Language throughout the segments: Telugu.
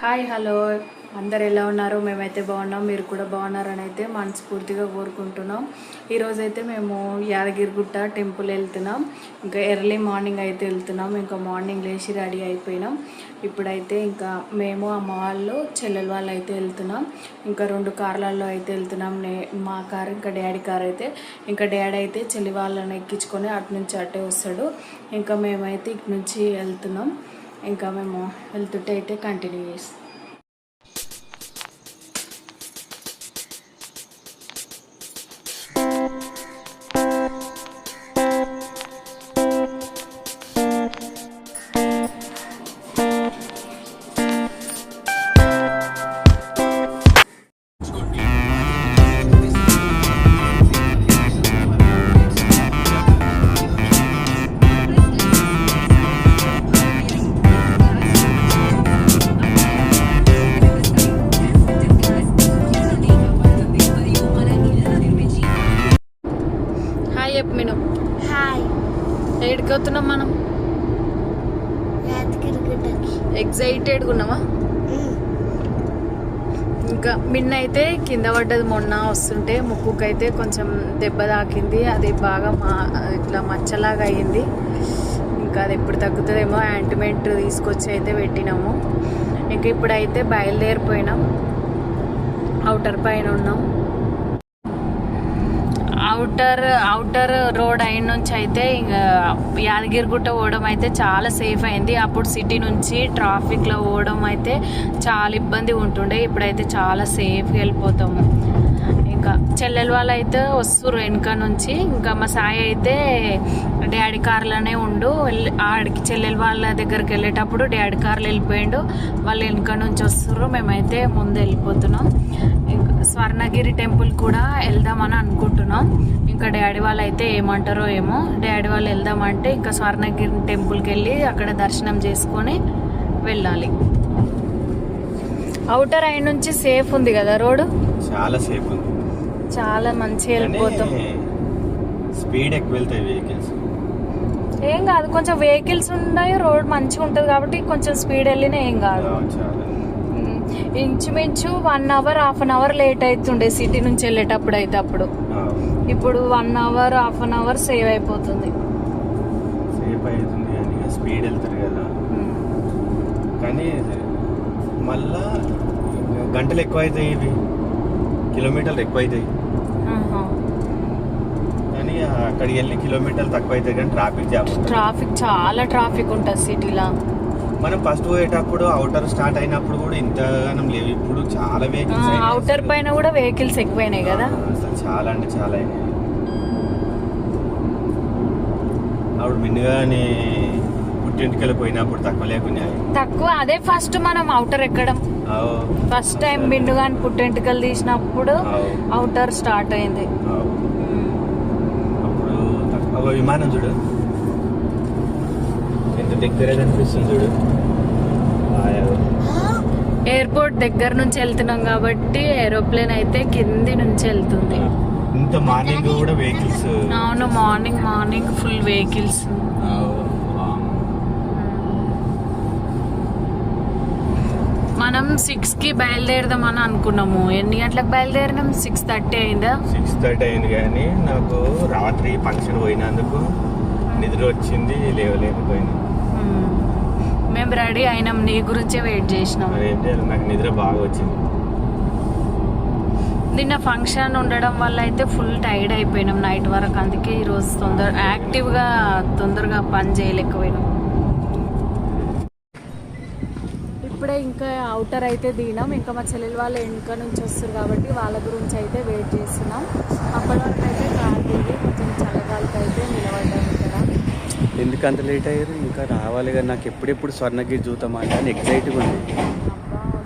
హాయ్ హలో అందరు ఎలా ఉన్నారు? మేమైతే బాగున్నాం, మీరు కూడా బాగున్నారని అయితే మనస్ఫూర్తిగా కోరుకుంటున్నాం. ఈరోజైతే మేము యాదగిరిగుట్ట టెంపుల్ వెళ్తున్నాం. ఇంకా ఎర్లీ మార్నింగ్ అయితే వెళ్తున్నాం. ఇంకా మార్నింగ్ లేచి రెడీ అయిపోయినాం. ఇప్పుడైతే ఇంకా మేము అమ్మ వాళ్ళు చెల్లెల వాళ్ళు అయితే వెళ్తున్నాం. ఇంకా 2 కార్లలో అయితే వెళ్తున్నాం. మా కారు ఇంకా డాడీ కార్ అయితే, ఇంకా డాడీ అయితే చెల్లి వాళ్ళని ఎక్కించుకొని అటు నుంచి అటే వస్తాడు. ఇంకా మేమైతే ఇటు నుంచి వెళ్తున్నాం. ఇంకా మేము వెళ్తుంటే అయితే కంటిన్యూ చేస్తాం. ఎక్కడికి వస్తున్నాం మనం? ఎగ్జైటెడ్గా ఉన్నావా? ఇంకా మిన్న అయితే కింద పడ్డది మొన్న వస్తుంటే, ముక్కుకైతే కొంచెం దెబ్బ తాకింది. అది బాగా ఇట్లా మచ్చలాగా అయ్యింది. ఇంకా అది ఎప్పుడు తగ్గుతుందేమో యాంటిమెంట్ తీసుకొచ్చి అయితే పెట్టినాము. ఇంకా ఇప్పుడైతే బయలుదేరిపోయినాం. అవుటర్ పైన ఉన్నాం. అవుటర్ రోడ్ అయిన నుంచి అయితే ఇంకా యాదగిరిగుట్ట పోవడం అయితే చాలా సేఫ్ అయింది. అప్పుడు సిటీ నుంచి ట్రాఫిక్లో పోవడం అయితే చాలా ఇబ్బంది ఉంటుండే. ఇప్పుడైతే చాలా సేఫ్గా వెళ్ళిపోతాము. ఇంకా చెల్లెల వాళ్ళు అయితే వస్తుర్రు వెనుక నుంచి. ఇంకా మా సాయి అయితే డాడీ కార్లోనే ఉండు, ఆడికి చెల్లెల వాళ్ళ దగ్గరికి వెళ్ళేటప్పుడు డాడీ కార్లో వెళ్ళిపోయిండు. వాళ్ళు వెనుక నుంచి వస్తుర్రు, మేమైతే ముందు వెళ్ళిపోతున్నాం. ఇంకా స్వర్ణగిరి టెంపుల్ కూడా వెళ్దామని అనుకుంటున్నాం. ఇంకా డాడీ వాళ్ళు అయితే ఏమంటారో ఏమో. డాడీ వాళ్ళు వెళ్దామంటే ఇంకా స్వర్ణగిరి టెంపుల్కి వెళ్ళి అక్కడ దర్శనం చేసుకొని వెళ్ళాలి. అవుటర్ అయిన నుంచి సేఫ్ ఉంది కదా రోడ్? చాలా సేఫ్ ఉంది, చాలా మంచిగా వెళ్ళిపోతాం. స్పీడ్ ఎక్కువ వెళ్తాయి వెహికల్స్. ఏం కాదు, కొంచెం వెహికల్స్ ఉన్నాయి, రోడ్ మంచిగా ఉంటుంది కాబట్టి కొంచెం స్పీడ్ వెళ్ళినా ఏం కాదు. ఇంచుమించు 1 అవర్ 1/2 అవర్ లేట్ అవుతుండే సిటీ నుంచి వెళ్ళేటప్పుడు అయితే. అప్పుడు ఇప్పుడు 1 అవర్ 1/2 అవర్ సేవ్ అయిపోతుంది. సేఫ్ అవుతుంది కానీ స్పీడ్ వెళ్తారు కదా. కానీ మళ్ళా గంటలు ఎక్కువ అవుతాయి, ఇవి కిలోమీటర్లు ఎక్కువ అవుతాయి. కానీ అక్కడికి వెళ్ళి కిలోమీటర్లు తక్కువ అవుతాయి కానీ ట్రాఫిక్ చాలా ట్రాఫిక్ ఉంటుంది సిటీలో. మనం ఫస్ట్ పోయేటప్పుడు అవుటర్ స్టార్ట్ అయినప్పుడు కూడా ఇంతగానం లేవు. ఇప్పుడు చాలా వెహికల్స్, అవుటర్ పైన కూడా వెహికల్స్ ఎక్కువైనాయి కదా. అసలు చాలా అంటే చాలా అయినాయి. అప్పుడు మిన్నుగాని పుట్టింటికి పోయినప్పుడు తక్కువ లేకున్నాయి. తక్కువ అదే ఫస్ట్ మనం అవుటర్ ఎక్కడం. ఫస్ట్ టైం మిన్నుగాని పుట్టింటికలు తీసినప్పుడు అవుటర్ స్టార్ట్ అయింది. అప్పుడు తక్కువ. విమానం చూడు ఎంత దగ్గర కనిపిస్తుంది చూడు. ఎయిర్పోర్ట్ దగ్గర నుంచి వెళ్తున్నాం కాబట్టి ఏరోప్లేన్ అయితే కింది నుంచి వెళ్తుంది. ఇంత మార్నింగ్ కూడా వెహికల్స్. అవును, మార్నింగ్ ఫుల్ వెహికల్స్. మనం 6కి బయలుదేరదామని అనుకున్నాము. ఎన్ని గంటలకు బయలుదేరినాం? 6:30 అయిందా? 6:30 అయింది. కానీ నాకు రాత్రి ఫంక్షన్ పోయినందుకు నిద్ర వచ్చింది, లేవలేకపోయినా. మేము రెడీ అయినాం, నీ గురించే వెయిట్ చేసినాం. నాకు నిద్ర బాగా వచ్చింది. నిన్న ఫంక్షన్ ఉండడం వల్ల అయితే ఫుల్ టైర్డ్ అయిపోయినాం నైట్ వరకు. అందుకే ఈరోజు తొందరగా పని చేయలేకపోయినాం. ఇప్పుడే ఇంకా అవుటర్ అయితే దిగినాం. ఇంకా మా చెల్లెలు వాళ్ళు వెనుక నుంచి వస్తారు కాబట్టి వాళ్ళ గురించి అయితే వెయిట్ చేస్తున్నాం. అప్పటి వరకు అయితే కార్ దిగి కొంచెం చల్లగాలికి అయితే నిలబడ్డాం ఇక్కడ. ఎందుకంత లేట్ అయ్యారు? ఇంకా రావాలి కదా. నాకు ఎప్పుడెప్పుడు స్వర్ణగిరి చూద్దామంటే అని ఎగ్జైట్గా ఉంది.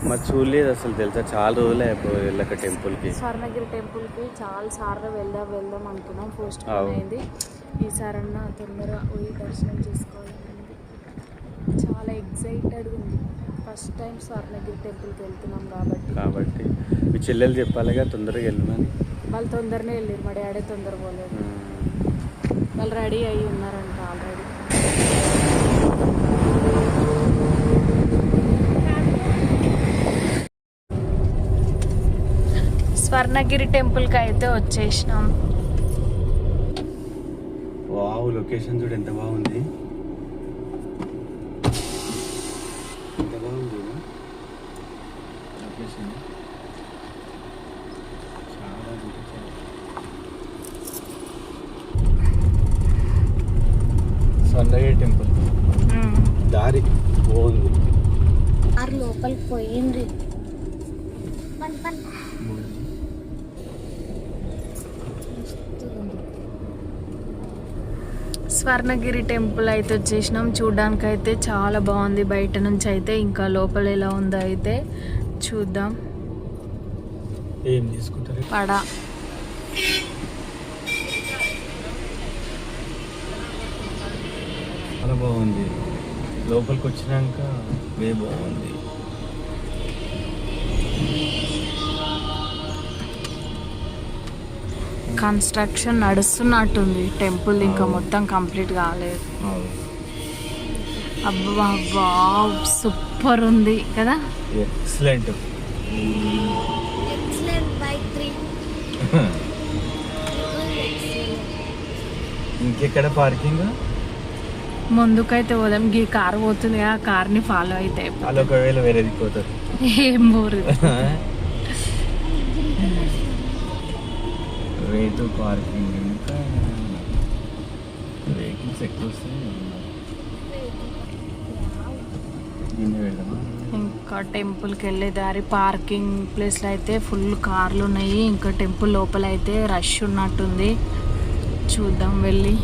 మరి చూడలేదు అసలు, తెలుసా? చాలా రోజులే వెళ్ళక టెంపుల్కి. స్వర్ణగిరి టెంపుల్కి చాలా సార్లు వెళ్దాం అనుకున్నాం. పోస్ట్ అయింది. ఈసారన్నా తొందరగా పోయి దర్శనం చేసుకోవాలని చాలా ఎగ్జైటెడ్గా ఉంది. ఫస్ట్ టైం స్వర్ణగిరి టెంపుల్కి వెళ్తున్నాం కాబట్టి మీ చెల్లెలు చెప్పాలిగా తొందరగా వెళ్ళమని. వాళ్ళు తొందరనే వెళ్ళారు. మా డాడీ తొందర పోలేదు. వాళ్ళు రెడీ అయ్యి ఉన్నారంట ఆల్రెడీ. స్వర్ణగిరి టెంపుల్కి అయితే వచ్చేసినాం. వావ్, లొకేషన్ చూడు ఎంత బాగుంది. ఎంత బాగుంది లొకేషన్. చాలా స్వర్ణగిరి టెంపుల్ దారి బాగుంది. ఆరు లోపలికి పోయింది. స్వర్ణగిరి టెంపుల్ అయితే వచ్చేసినాం. చూడ్డానికి అయితే చాలా బాగుంది బయట నుంచి అయితే. ఇంకా లోపల ఎలా ఉందో అయితే చూద్దాం. ఏం తీసుకుంటారు? పడ చాలా బాగుంది. లోపలికి వచ్చినాక వే బాగుంది. కన్స్ట్రక్షన్ నడుస్తున్నట్టుంది టెంపుల్, ఇంకా మొత్తం కంప్లీట్ కాలేదు. అబ్బా వావ్, సూపర్ ఉంది కదా. ఎక్సలెంట్. Excellent bike 3. ఇంకెక్కడ పార్కింగ్? ముందుకైతే పోదాం. ఈ కార్ పోతుంది కదా, కార్ని ఫాలో అయితే వాళ్ళు ఒకవేళ వేరేది పోతారు. ఏం బోరు. Way to parking. ఇంకా వెహికల్స్ ఎక్కువ వస్తాయి. ఇంకా టెంపుల్కి వెళ్ళే దారి పార్కింగ్ ప్లేస్లో అయితే ఫుల్ కార్లు ఉన్నాయి. ఇంకా టెంపుల్ లోపల అయితే రష్ ఉన్నట్టుంది. చూద్దాం వెళ్ళి.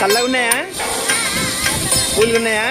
చల్లగా ఉన్నాయా? కూల్గా ఉన్నాయా?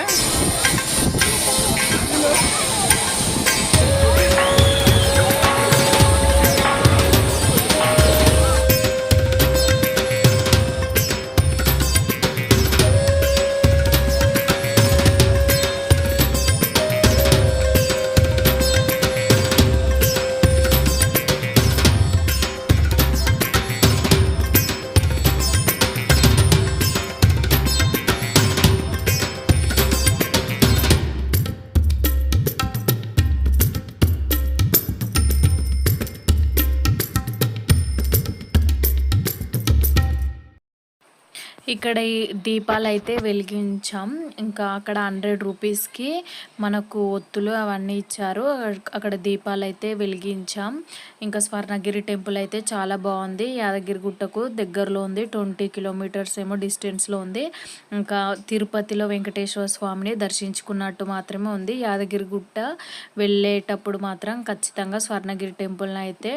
ఇక్కడ ఈ దీపాలు అయితే వెలిగించాం. ఇంకా అక్కడ 100 రూపీస్కి మనకు ఒత్తులు అవన్నీ ఇచ్చారు. అక్కడ దీపాలు అయితే వెలిగించాం. ఇంకా స్వర్ణగిరి టెంపుల్ అయితే చాలా బాగుంది. యాదగిరిగుట్టకు దగ్గరలో ఉంది. 20 కిలోమీటర్స్ ఏమో డిస్టెన్స్లో ఉంది. ఇంకా తిరుపతిలో వెంకటేశ్వర స్వామిని దర్శించుకున్నట్టు మాత్రమే ఉంది. యాదగిరిగుట్ట వెళ్ళేటప్పుడు మాత్రం ఖచ్చితంగా స్వర్ణగిరి టెంపుల్ని అయితే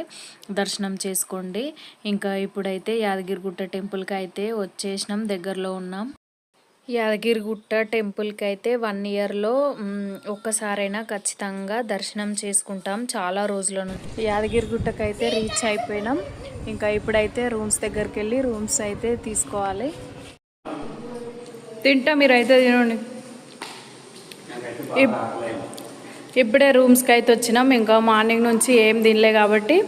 దర్శనం చేసుకోండి. ఇంకా ఇప్పుడైతే యాదగిరిగుట్ట టెంపుల్కి అయితే వచ్చేసినాం, దగ్గరలో ఉన్నాం. యాదగిరిగుట్ట టెంపుల్కి అయితే 1 ఇయర్లో ఒక్కసారైనా ఖచ్చితంగా దర్శనం చేసుకుంటాం. చాలా రోజుల నుంచి యాదగిరిగుట్టకు అయితే రీచ్ అయిపోయినాం. ఇంకా ఇప్పుడైతే రూమ్స్ దగ్గరికి వెళ్ళి రూమ్స్ అయితే తీసుకోవాలి. తింటా, మీరు అయితే తినండి. ఇప్పుడే రూమ్స్కి అయితే వచ్చినాం. ఇంకా మార్నింగ్ నుంచి ఏం తినలే కాబట్టి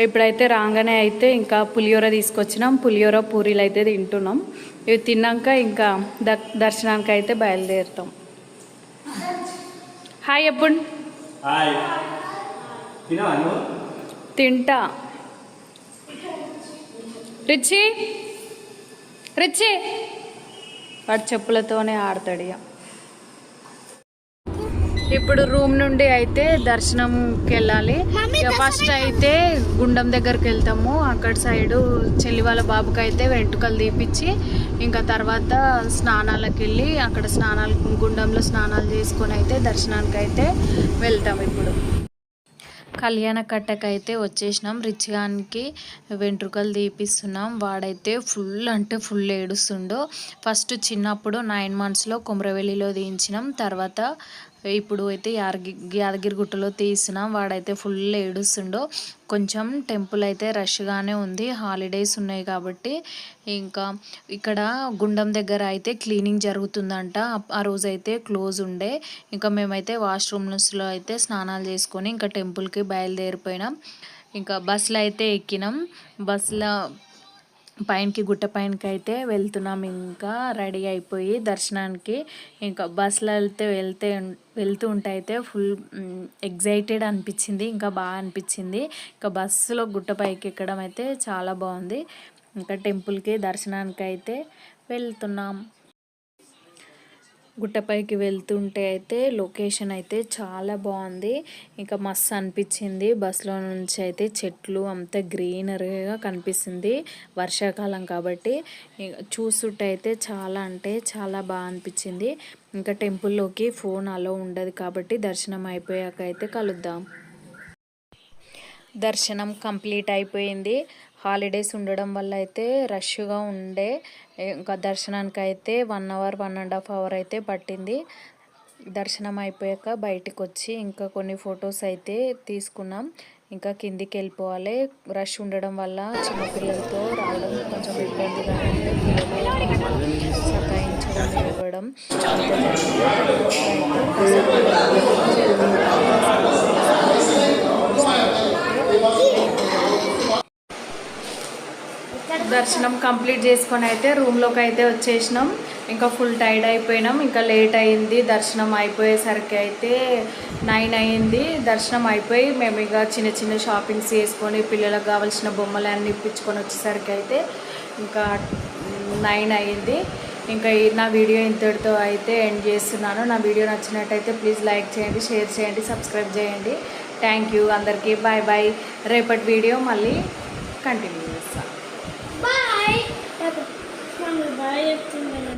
ఇప్పుడైతే రాగానే అయితే ఇంకా పులిహోర తీసుకొచ్చినాం. పులిహోర పూరీలు అయితే తింటున్నాం. ఇవి తిన్నాక ఇంకా దర్శనానికి అయితే బయలుదేరుతాం. హాయ్ ఎప్పుడు తింటా. రిచి రిచి వాడు చెప్పులతోనే ఆడతాడు. ఇక ఇప్పుడు రూమ్ నుండి అయితే దర్శనంకి వెళ్ళాలి. ఇక ఫస్ట్ అయితే గుండం దగ్గరికి వెళ్తాము. అక్కడ సైడు చెల్లి వాళ్ళ బాబుకి అయితే వెంట్రుకలు తీపిచ్చి ఇంకా తర్వాత స్నానాలకు వెళ్ళి అక్కడ గుండంలో స్నానాలు చేసుకొని అయితే దర్శనానికి అయితే వెళ్తాం. ఇప్పుడు కళ్యాణ కట్టకైతే వచ్చేసినాం. రిచిగానికి వెంట్రుకలు తీపిస్తున్నాం. వాడైతే ఫుల్ ఏడుస్తుండో. ఫస్ట్ చిన్నప్పుడు 9 monthsలో కొమరవెల్లిలో తీయించినాం. తర్వాత ఇప్పుడు అయితే యాదగిరిగుట్టలో తీసినాం. వాడైతే ఫుల్ ఏడుస్తుండో. కొంచెం టెంపుల్ అయితే రష్గానే ఉంది, హాలిడేస్ ఉన్నాయి కాబట్టి. ఇంకా ఇక్కడ గుండం దగ్గర అయితే క్లీనింగ్ జరుగుతుందంట. ఆ రోజు అయితే క్లోజ్ ఉండే. ఇంకా మేమైతే వాష్రూమ్స్లో అయితే స్నానాలు చేసుకొని ఇంకా టెంపుల్కి బయలుదేరిపోయినాం. ఇంకా బస్సులో అయితే ఎక్కినాం. బస్సులో గుట్ట పైనకి అయితే వెళ్తున్నాం. ఇంకా రెడీ అయిపోయి దర్శనానికి ఇంకా బస్సులో వెళ్తూ ఉంటే అయితే ఫుల్ ఎగ్జైటెడ్ అనిపించింది. ఇంకా బాగా అనిపించింది. ఇంకా బస్సులో గుట్ట పైకి ఎక్కడం అయితే చాలా బాగుంది. ఇంకా టెంపుల్కి దర్శనానికి అయితే వెళ్తున్నాం. గుట్టపైకి వెళ్తుంటే అయితే లొకేషన్ అయితే చాలా బాగుంది. ఇంకా మస్తు అనిపించింది. బస్సులో నుంచి అయితే చెట్లు అంతా గ్రీనరీగా కనిపిస్తుంది. వర్షాకాలం కాబట్టి చూస్తుంటే అయితే చాలా అంటే చాలా బాగా అనిపించింది. ఇంకా టెంపుల్లోకి ఫోన్ అలో ఉండదు కాబట్టి దర్శనం అయిపోయాక అయితే కలుద్దాం. దర్శనం కంప్లీట్ అయిపోయింది. హాలిడేస్ ఉండడం వల్ల అయితే రష్గా ఉండే. ఇంకా దర్శనానికి అయితే 1 hour 1.5 hour అయితే పట్టింది. దర్శనం అయిపోయాక బయటకు వచ్చి ఇంకా కొన్ని ఫొటోస్ అయితే తీసుకున్నాం. ఇంకా కిందికి వెళ్ళిపోవాలి. రష్ ఉండడం వల్ల చిన్నపిల్లలతో రావడం కొంచెం ఇబ్బందిగా సతాయించడం ఇవ్వడం దర్శనం కంప్లీట్ చేసుకొని అయితే రూమ్లోకి అయితే వచ్చేసినాం. ఇంకా ఫుల్ టైర్డ్ అయిపోయినాం. ఇంకా లేట్ అయింది. దర్శనం అయిపోయేసరికి అయితే 9 అయింది. దర్శనం అయిపోయి మేము ఇక చిన్న షాపింగ్స్ చేసుకొని పిల్లలకు కావాల్సిన బొమ్మలన్నీ ఇప్పించుకొని వచ్చేసరికి అయితే ఇంకా 9 అయింది. ఇంకా నా వీడియో ఇంతటితో అయితే ఎండ్ చేస్తున్నాను. నా వీడియో నచ్చినట్టయితే ప్లీజ్ లైక్ చేయండి, షేర్ చేయండి, సబ్స్క్రైబ్ చేయండి. థ్యాంక్ యూ అందరికీ. Bye bye. రేపటి వీడియో మళ్ళీ కంటిన్యూ చేస్తాను. బాయ్.